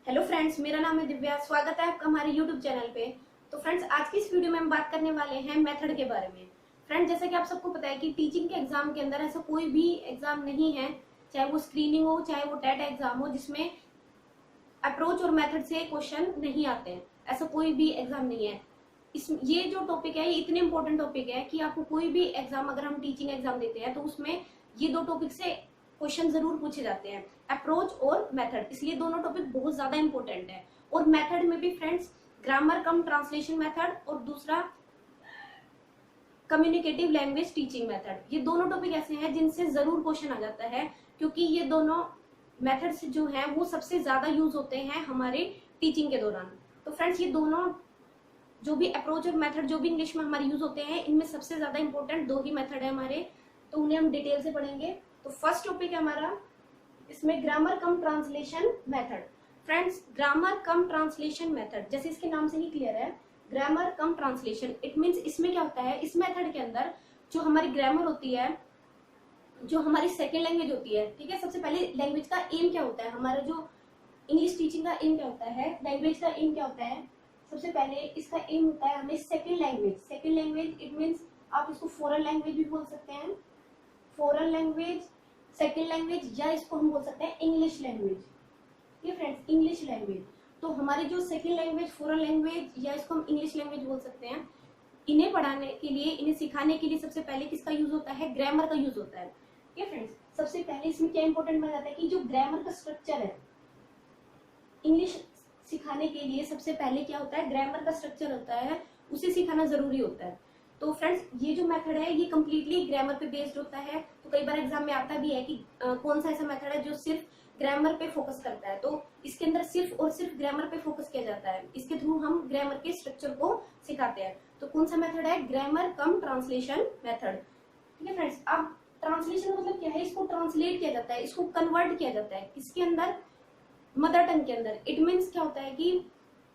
Hello friends, मेरा नाम है दिव्या। स्वागत है आपका हमारे यूट्यूब चैनल पे। तो फ्रेंड्स, आज की इस वीडियो में हम बात करने वाले हैं मेथड के बारे में। फ्रेंड्स, जैसे कि आप सबको पता है कि टीचिंग के एग्जाम के अंदर ऐसा कोई भी एग्जाम नहीं है, चाहे वो स्क्रीनिंग हो चाहे वो टेट एग्जाम हो, जिसमें अप्रोच और मेथड से क्वेश्चन नहीं आते हैं। ऐसा कोई भी एग्जाम नहीं है। ये जो टॉपिक है ये इतने इंपॉर्टेंट टॉपिक है कि आपको कोई भी एग्जाम, अगर हम टीचिंग एग्जाम देते हैं तो उसमें ये दो टॉपिक से क्वेश्चन जरूर पूछे जाते हैं, अप्रोच और मेथड। इसलिए दोनों टॉपिक बहुत ज्यादा इंपॉर्टेंट है। और मेथड में भी friends, grammar cum translation method और दूसरा कम्युनिकेटिव लैंग्वेज टीचिंग मेथड, ये दोनों टॉपिक ऐसे हैं जिनसे जरूर क्वेश्चन आ जाता है, क्योंकि ये दोनों मेथड्स जो हैं वो सबसे ज्यादा यूज होते हैं हमारे टीचिंग के दौरान। तो फ्रेंड्स, ये दोनों जो भी अप्रोच और मेथड जो भी इंग्लिश में हमारे यूज होते हैं, इनमें सबसे ज्यादा इंपॉर्टेंट दो ही मेथड है हमारे, तो उन्हें हम डिटेल से पढ़ेंगे। तो फर्स्ट टॉपिक है हमारा इसमें grammar cum translation method. Friends, grammar cum translation method जैसे इसके नाम से ही क्लियर है, grammar cum translation. It means इसमें क्या होता है, इस मेथड के अंदर जो हमारी ग्रामर होती है, जो हमारी सेकेंड लैंग्वेज होती है, ठीक है। सबसे पहले लैंग्वेज का एम क्या होता है, हमारा जो इंग्लिश टीचिंग का एम क्या होता है, लैंग्वेज का एम क्या होता है। सबसे पहले इसका एम होता है हमें second language. Second language it means आप इसको फॉरेन लैंग्वेज भी बोल सकते हैं, फॉरेन लैंग्वेज, सेकेंड लैंग्वेज, या इसको हम बोल सकते हैं इंग्लिश लैंग्वेज। ये फ्रेंड्स, इंग्लिश लैंग्वेज। तो हमारी जो सेकेंड लैंग्वेज, फॉरेन लैंग्वेज, या इसको हम इंग्लिश लैंग्वेज बोल सकते हैं, इन्हें पढ़ाने के लिए, इन्हें सिखाने के लिए सबसे पहले किसका यूज होता है, ग्रामर का यूज होता है। ये फ्रेंड्स, सबसे पहले इसमें क्या इंपॉर्टेंट बन जाता है कि जो ग्रामर का स्ट्रक्चर है, इंग्लिश सिखाने के लिए सबसे पहले क्या होता है, ग्रामर का स्ट्रक्चर होता है, उसे सिखाना जरूरी होता है। तो फ्रेंड्स, ये जो मेथड है ये कम्प्लीटली ग्रामर पे बेस्ड होता है। तो कई बार एग्जाम में आता भी है कि कौन सा ऐसा मेथड है जो सिर्फ ग्रामर पे फोकस करता है, तो इसके अंदर सिर्फ और सिर्फ ग्रामर पे फोकस किया जाता है। इसके थ्रू हम ग्रामर के स्ट्रक्चर को सिखाते हैं। तो कौन सा मेथड है, ग्रामर कम ट्रांसलेशन मेथड। ठीक है फ्रेंड्स, अब ट्रांसलेशन मतलब क्या है, इसको ट्रांसलेट किया जाता है, इसको कन्वर्ट किया जाता है किसके अंदर, मदर टंग के अंदर। इट मीन्स क्या होता है कि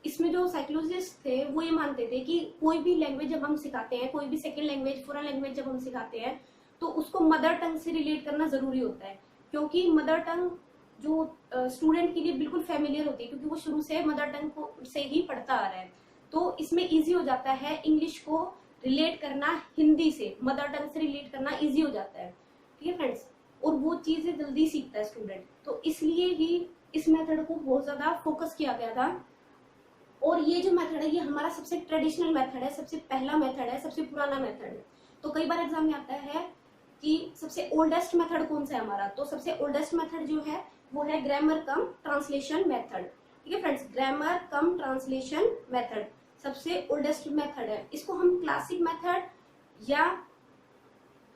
इसमें जो साइकोलॉजिस्ट थे वो ये मानते थे कि कोई भी लैंग्वेज जब हम सिखाते हैं, कोई भी सेकेंड लैंग्वेज, फॉरेन लैंग्वेज जब हम सिखाते हैं, तो उसको मदर टंग से रिलेट करना जरूरी होता है, क्योंकि मदर टंग जो स्टूडेंट के लिए बिल्कुल फेमिलियर होती है, क्योंकि वो शुरू से मदर टंग को से ही पढ़ता आ रहा है। तो इसमें इजी हो जाता है इंग्लिश को रिलेट करना हिंदी से, मदर टंग से रिलेट करना इजी हो जाता है। ठीक है फ्रेंड्स, और वो चीजें जल्दी सीखता है स्टूडेंट। तो इसलिए ही इस मेथड को बहुत ज्यादा फोकस किया गया था। और ये जो मेथड है ये हमारा सबसे ट्रेडिशनल मेथड है, सबसे पहला मेथड है, सबसे पुराना मेथड है। तो कई बार एग्जाम में आता है कि सबसे ओल्डेस्ट मेथड कौन सा है हमारा, तो सबसे ओल्डेस्ट मेथड जो है वो है ग्रामर कम ट्रांसलेशन मेथड। ठीक है friends, grammar cum translation method सबसे ओल्डेस्ट मेथड है। इसको हम क्लासिक मेथड या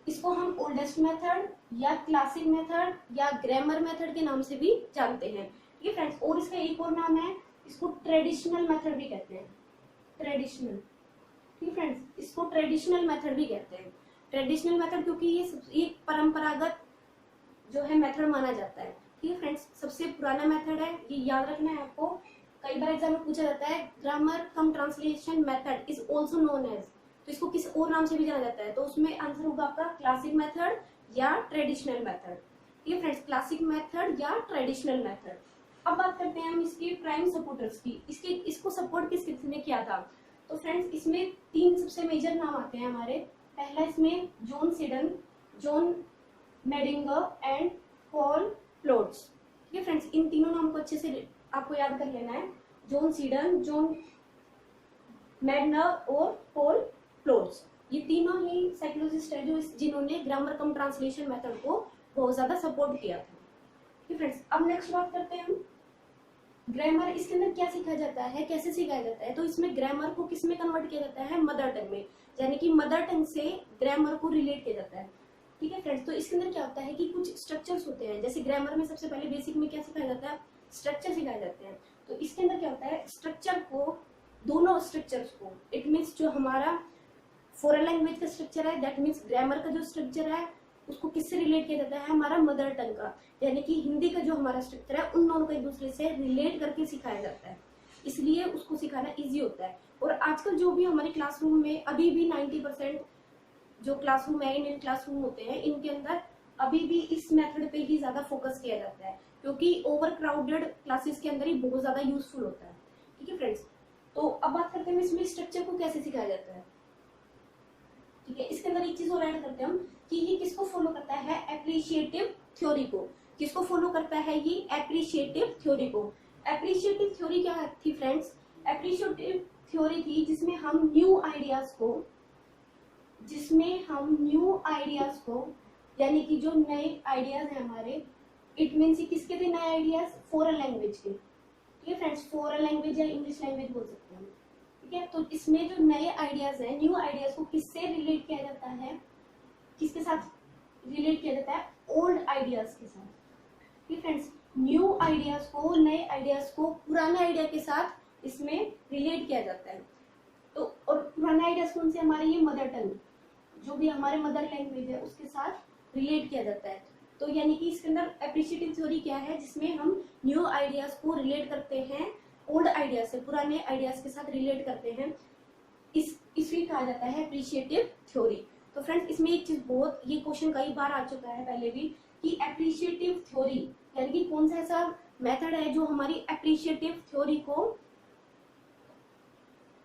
इसको हम ओल्डेस्ट मेथड या क्लासिक मेथड या ग्रामर मेथड के नाम से भी जानते हैं। ठीक है फ्रेंड्स, और इसका एक और नाम है, इसको ट्रेडिशनल मेथड भी कहते हैं, ट्रेडिशनल। ठीक है फ्रेंड्स, इसको ट्रेडिशनल मेथड भी कहते हैं। ट्रेडिशनल मेथड क्योंकि ये परंपरागत जो है मेथड माना जाता है। ठीक है फ्रेंड्स, सबसे पुराना मेथड है, ये याद रखना है आपको। कई बार एग्जाम में पूछा जाता है grammar cum translation method is also known as, तो इसको किस और नाम से भी जाना जाता है, तो उसमें आंसर होगा आपका क्लासिक मेथड या ट्रेडिशनल मेथड। ठीक है फ्रेंड्स, क्लासिक मेथड या ट्रेडिशनल मेथड। अब बात करते हैं हम इसके प्राइम सपोर्टर्स की, इसको सपोर्ट किसने किया था। तो फ्रेंड्स, इसमें तीन सबसे मेजर नाम आते हैं हमारे। पहला इसमें John Seddon, John Medinger and Paul Plotts. ठीक है फ्रेंड्स, इन तीनों नाम को अच्छे से आपको याद कर लेना है, जॉन सीडन, जॉन मैडनर और पॉल प्लोट्स। ये तीनों ही साइकोलॉजिस्ट है जो जिन्होंने ग्रामर कम ट्रांसलेशन मेथड को बहुत ज्यादा सपोर्ट किया था। ठीक है फ्रेंड्स, अब नेक्स्ट बात करते हैं हम ग्रामर। इसके अंदर क्या सिखाया जाता है, कैसे सिखाया जाता है, तो इसमें ग्रामर को किस में कन्वर्ट किया जाता है, मदर टंग में, यानी कि मदर टंग से ग्रामर को रिलेट किया जाता है। ठीक है फ्रेंड्स, तो इसके अंदर क्या होता है कि कुछ स्ट्रक्चर्स होते हैं, जैसे ग्रामर में सबसे पहले बेसिक में क्या सिखाया जाता है, स्ट्रक्चर सिखाए जाते हैं। तो इसके अंदर क्या होता है, स्ट्रक्चर को, दोनों स्ट्रक्चर्स को, इट मीन्स जो हमारा फॉरेन लैंग्वेज का स्ट्रक्चर है, दैट मीन्स ग्रामर का जो स्ट्रक्चर है, उसको किससे रिलेट किया जाता है, हमारा मदर टंग का, यानी कि हिंदी का जो हमारा स्ट्रक्चर है, उन दोनों को एक दूसरे से रिलेट करके सिखाया जाता है, इसलिए उसको सिखाना इजी होता है। और आजकल जो भी हमारे क्लासरूम में अभी भी 90% जो क्लासरूम है, इंडियन क्लासरूम होते हैं, इनके अंदर अभी भी इस मेथड पे ही ज्यादा फोकस किया जाता है। क्योंकि ओवर क्राउडेड क्लासेस के अंदर ही बहुत ज्यादा यूजफुल होता है। ठीक है फ्रेंड्स, तो अब बात करते हैं इसमें स्ट्रक्चर को कैसे सिखाया जाता है। ठीक है, इसके अंदर एक चीज और ऐड करते हैं हम कि ये किसको फॉलो करता है, एप्रिशिएटिव थ्योरी को। किसको फॉलो करता है ये, एप्रिशिएटिव थ्योरी को। एप्रिशिएटिव थ्योरी क्या थी फ्रेंड्स, एप्रिशिएटिव थ्योरी थी जिसमें हम न्यू आइडियाज को यानी कि जो नए आइडियाज हैं हमारे, इट मीन्स किसके थे नए आइडियाज, फॉरेन लैंग्वेज के। ठीक है फ्रेंड्स, फॉरेन लैंग्वेज या इंग्लिश लैंग्वेज बोल सकते हैं। ठीक है, तो इसमें जो नए आइडियाज हैं, न्यू आइडियाज को किससे रिलेट किया जाता है, किसके साथ रिलेट किया जाता है, ओल्ड आइडियाज के साथ। ठीक है फ्रेंड्स, न्यू आइडियाज को, नए आइडियाज को पुराने आइडिया के साथ इसमें रिलेट किया जाता है। तो और पुराने आइडियाज कौन से, हमारे ये मदर टंग, जो भी हमारे मदर लैंग्वेज है उसके साथ रिलेट किया जाता है। तो यानी कि इसके अंदर एप्रिशिएटिव थ्योरी क्या है, जिसमें हम न्यू आइडियाज को रिलेट करते हैं ओल्ड आइडियाज से, पुराने आइडियाज के साथ रिलेट करते हैं, इसलिए कहा जाता है एप्रिशिएटिव थ्योरी। तो फ्रेंड्स, इसमें एक चीज बहुत, ये क्वेश्चन कई बार आ चुका है पहले भी, कि एप्रिशिएटिव थ्योरी यानी कि कौन सा ऐसा मेथड है जो हमारी एप्रिशिएटिव थ्योरी को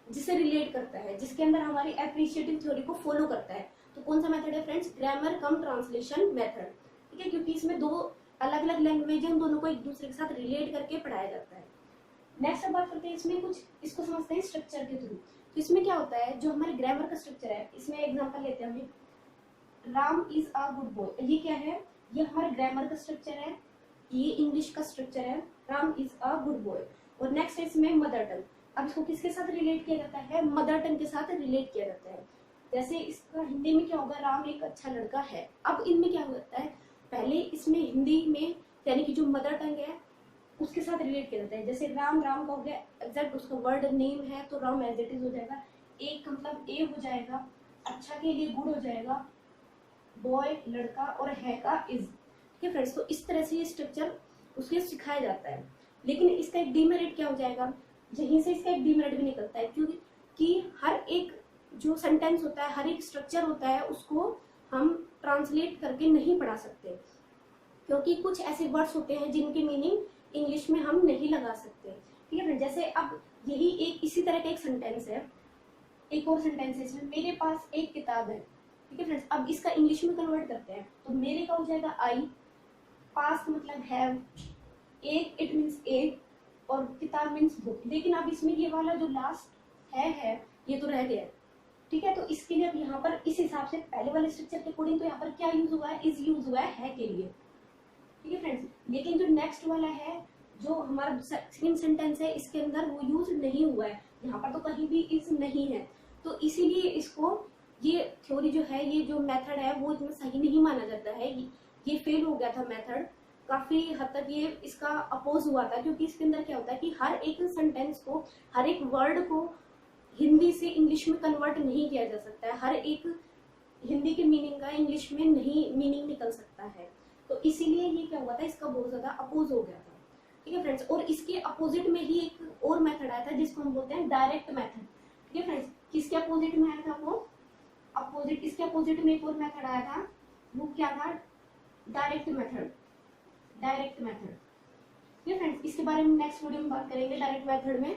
जिसे रिलेट करता है, जिसके अंदर हमारी एप्रिशिएटिव थ्योरी को फॉलो करता है। तो कौन सा मेथड है friends, grammar cum translation method. ठीक है, क्योंकि इसमें दो अलग अलग लैंग्वेज है, उन दोनों को एक दूसरे के साथ रिलेट करके पढ़ाया जाता है। नेक्स्ट अब बात करते हैं इसमें कुछ, इसको समझते हैं स्ट्रक्चर के थ्रू। तो इसमें क्या होता है, जो हमारे ग्रामर का स्ट्रक्चर है, इसमें एग्जांपल लेते हैं हम, Ram is a good boy, ये क्या है, ये हमारे ग्रामर का स्ट्रक्चर है, ये इंग्लिश का स्ट्रक्चर है, Ram is a good boy. और नेक्स्ट है इसमें मदर टंग। अब इसको किसके साथ रिलेट किया जाता है, मदर टंग के साथ रिलेट किया जाता है। जैसे इसका हिंदी में क्या होगा, राम एक अच्छा लड़का है। अब इनमें क्या होता है, पहले इसमें हिंदी में यानी कि जो मदर टंग है उसके साथ रिलेट किया जाता है। जैसे राम, राम का हो गया एग्जैक्ट उसका वर्ड नेम है तो राम एज इट इज हो जाएगा, एक का मतलब ए हो जाएगा, अच्छा के लिए गुड हो जाएगा, बॉय लड़का, और है का इज। ठीक है फ्रेंड्स, तो इस तरह से ये स्ट्रक्चर उसके सिखाया जाता है। लेकिन इसका एक डीमेरिट क्या हो जाएगा, यहीं से इसका एक डीमेरिट भी निकलता है, क्योंकि हर एक जो सेंटेंस होता है, हर एक स्ट्रक्चर होता है, उसको हम ट्रांसलेट करके नहीं पढ़ा सकते, क्योंकि कुछ ऐसे वर्ड्स होते हैं जिनकी मीनिंग इंग्लिश में हम नहीं लगा सकते। ठीक है, जैसे अब यही एक इसी तरह का एक सेंटेंस है, एक और सेंटेंस है इसमें, मेरे पास एक किताब है। ठीक है फ्रेंड्स, अब इसका इंग्लिश में कन्वर्ट करते हैं तो मेरे का हो जाएगा आई, पास मतलब हैव, एक इट मीन्स एक, और किताब मीन्स बुक। लेकिन अब इसमें ये वाला जो लास्ट है ये तो रह गया। ठीक है, तो इसके लिए अब यहाँ पर इस हिसाब से पहले वाले स्ट्रक्चर के अकॉर्डिंग तो यहाँ पर क्या यूज हुआ है, इज यूज हुआ है के लिए। ठीक है फ्रेंड्स, लेकिन जो नेक्स्ट वाला है, जो हमारा सेकंड सेंटेंस है, इसके अंदर वो यूज नहीं हुआ है, यहाँ पर तो कहीं भी इज नहीं है। तो इसीलिए इसको, ये थ्योरी जो है, ये जो मेथड है वो इतना सही नहीं माना जाता है, ये फेल हो गया था मेथड। काफी हद तक ये इसका अपोज हुआ था, क्योंकि इसके अंदर क्या होता है कि हर एक सेंटेंस को, हर एक वर्ड को हिंदी से इंग्लिश में कन्वर्ट नहीं किया जा सकता है, हर एक हिंदी के मीनिंग का इंग्लिश में नहीं मीनिंग निकल सकता है। तो इसीलिए ये क्या हुआ था, इसका बहुत ज्यादा अपोज हो गया था। ठीक है फ्रेंड्स, और इसके अपोजिट में ही एक और मेथड आया था जिसको हम बोलते हैं डायरेक्ट मेथड। ठीक है फ्रेंड्स, किसके अपोजिट में आया था वो, अपोजिट, इसके अपोजिट में एक और मेथड आया था, वो क्या था, डायरेक्ट मेथड। डायरेक्ट मेथड, ठीक है फ्रेंड्स, इसके बारे में नेक्स्ट वीडियो में बात करेंगे डायरेक्ट मेथड में।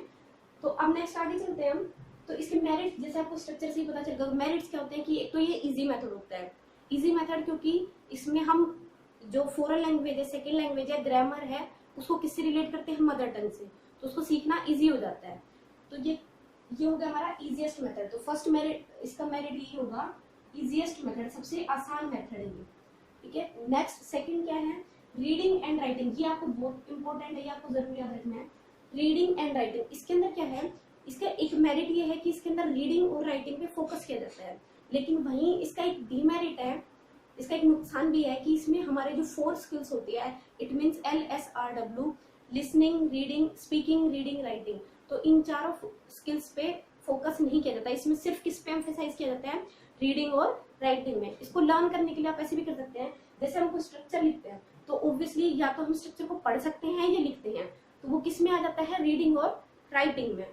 तो अब नेक्स्ट आगे चलते हैं हम। तो इसके मेरिट्स, जैसे आपको स्ट्रक्चर से ही पता चल गया, मेरिट्स क्या होते हैं कि एक तो ये इजी मेथड होता है। इजी मेथड क्योंकि इसमें हम जो फॉरेन लैंग्वेज है, सेकेंड लैंग्वेज है, ग्रामर है, उसको किससे रिलेट करते हैं, मदर टंग से, तो उसको सीखना इजी हो जाता है। तो ये हो गया हमारा इजीएस्ट मेथड। तो फर्स्ट मेरिट, इसका मेरिट ये होगा इजीएस्ट मेथड, सबसे आसान मेथड है ये। ठीक है, नेक्स्ट सेकंड क्या है, रीडिंग एंड राइटिंग। ये आपको बहुत इंपॉर्टेंट है, ये आपको जरूर याद रखना है, रीडिंग एंड राइटिंग। इसके अंदर क्या है, इसका एक मेरिट ये है कि इसके अंदर रीडिंग और राइटिंग पे फोकस किया जाता है। लेकिन वहीं इसका एक डीमेरिट है, इसका एक नुकसान भी है कि इसमें हमारे जो 4 स्किल्स होती है, it means LSRW, listening, reading, speaking, reading, writing, तो इन चारों स्किल्स पे फोकस नहीं किया जाता। इसमें सिर्फ किस पे एम्फेसाइज किया जाता है, रीडिंग और राइटिंग में। इसको लर्न करने के लिए आप ऐसे भी कर सकते हैं, जैसे हम कोई स्ट्रक्चर लिखते हैं तो ऑब्वियसली या तो हम स्ट्रक्चर को पढ़ सकते हैं या लिखते हैं, तो वो किस में आ जाता है, रीडिंग और राइटिंग में।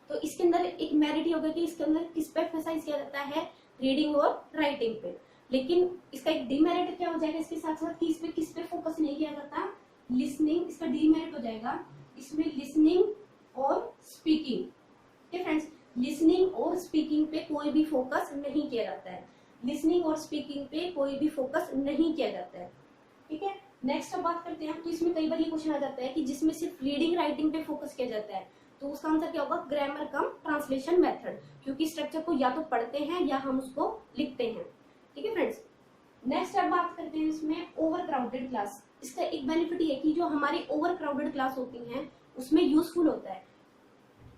तो इसके अंदर एक मेरिट ये होगा कि इसके अंदर किस पे एम्फेसाइज किया जाता है, रीडिंग और राइटिंग पे। लेकिन इसका एक डीमेरिट क्या हो जाएगा इसके साथ साथ कि इस पे किस पे फोकस नहीं किया जाता, लिसनिंग, इसका डीमेरिट हो जाएगा, इसमें लिसनिंग और स्पीकिंग। ठीक फ्रेंड्स, लिसनिंग और स्पीकिंग पे कोई भी फोकस नहीं किया जाता है, लिसनिंग और स्पीकिंग पे कोई भी फोकस नहीं किया जाता है। ठीक है, नेक्स्ट अब बात करते हैं। तो इसमें कई बार ये क्वेश्चन आ जाता है कि जिसमें सिर्फ रीडिंग राइटिंग पे फोकस किया जाता है, तो उसका आंसर क्या होगा, ग्रामर कम ट्रांसलेशन मेथड, क्योंकि स्ट्रक्चर को या तो पढ़ते हैं या हम उसको लिखते हैं। ठीक है फ्रेंड्स, नेक्स्ट अब बात करते हैं इसमें ओवर क्राउडेड क्लास। इसका एक बेनिफिट ये कि जो हमारी ओवर क्राउडेड क्लास होती हैं उसमें यूजफुल होता है।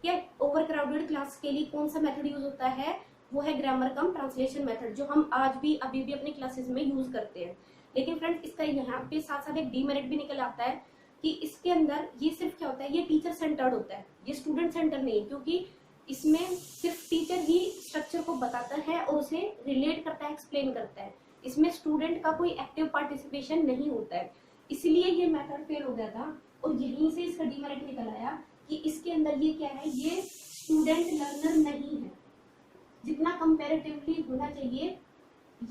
क्या ओवर क्राउडेड क्लास के लिए कौन सा मेथड यूज होता है, वो है ग्रामर कम ट्रांसलेशन मेथड, जो हम आज भी अभी भी अपने क्लासेस में यूज करते हैं। लेकिन फ्रेंड्स, इसका यहाँ पे साथ साथ एक डीमेरिट भी निकल आता है कि इसके अंदर ये सिर्फ क्या होता है, ये टीचर सेंटर्ड होता है, ये स्टूडेंट सेंटर नहीं है, क्योंकि इसमें सिर्फ टीचर ही स्ट्रक्चर को बताता है और उसे रिलेट करता है, एक्सप्लेन करता है। इसमें स्टूडेंट का कोई एक्टिव पार्टिसिपेशन नहीं होता है, इसलिए ये मेथड फेल हो गया था। और यहीं से इसका डीमेरिट निकल आया कि इसके अंदर ये क्या है, ये स्टूडेंट लर्नर नहीं है, जितना कंपैरेटिवली होना चाहिए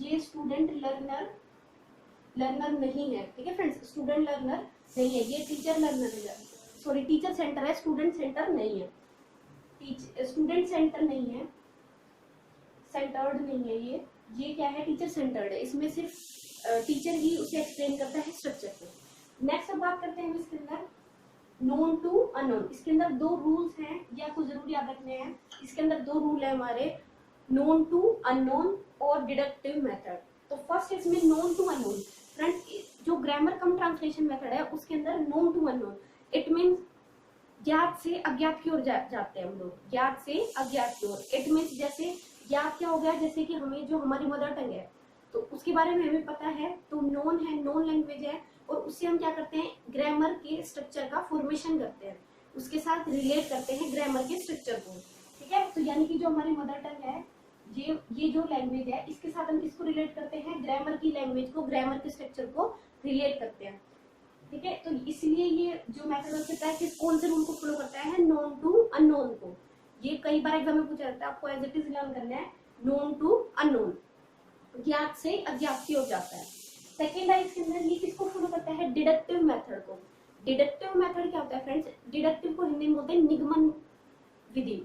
ये स्टूडेंट लर्नर नहीं है। ठीक है फ्रेंड्स, स्टूडेंट लर्नर नहीं है, ये टीचर लर्नर है, सॉरी टीचर सेंटर है, स्टूडेंट सेंटर नहीं है, स्टूडेंट सेंटर नहीं है, सेंटर्ड नहीं है, ये क्या है, टीचर सेंटर्ड है। इसमें सिर्फ टीचर ही उसे एक्सप्लेन करता है स्ट्रक्चर को। नेक्स्ट अब बात करते हैं इसके अंदर नोन टू अननोन। इसके अंदर दो रूल्स हैं, ये आपको जरूर याद रखने हैं। इसके अंदर दो रूल है हमारे, नोन टू अननोन और डिडक्टिव मेथड। तो फर्स्ट इसमें नोन टू अननोन। फ्रेंड्स, जो ग्रामर कम ट्रांसलेशन मेथड है उसके अंदर known to unknown, it means ज्ञात से अज्ञात की ओर जाते हैं हम लोग, ज्ञात से अज्ञात की ओर। इट मीन्स जैसे ज्ञात क्या हो गया, जैसे कि हमें जो हमारी मदर टंग है तो उसके बारे में हमें पता है, तो नोन है, नोन लैंग्वेज है, और उससे हम क्या करते हैं, ग्रामर के स्ट्रक्चर का फॉर्मेशन करते हैं, उसके साथ रिलेट करते हैं ग्रामर के स्ट्रक्चर को। ठीक है, तो यानी कि जो हमारी मदर टंग है, ये जो लैंग्वेज है, इसके साथ हम किसको रिलेट करते हैं, ग्रामर की लैंग्वेज को, ग्रामर के स्ट्रक्चर को रिलेट करते हैं। ठीक है, तो इसलिए ये जो मेथड होता है किस कौन से रूल को फॉलो करता है, नोन टू अननोन को। ये कई बार एग्जाम में पूछा जाता है, आपको एज इट इज लर्न करना है, नोन टू अननोन, ज्ञात से अज्ञात की ओर जाता है। सेकेंड है इसके अंदर, ये किसको फॉलो करता है, डिडक्टिव मेथड को। डिडक्टिव मेथड क्या होता है फ्रेंड्स, डिडक्टिव को हिंदी में बोलते हैं निगमन विधि।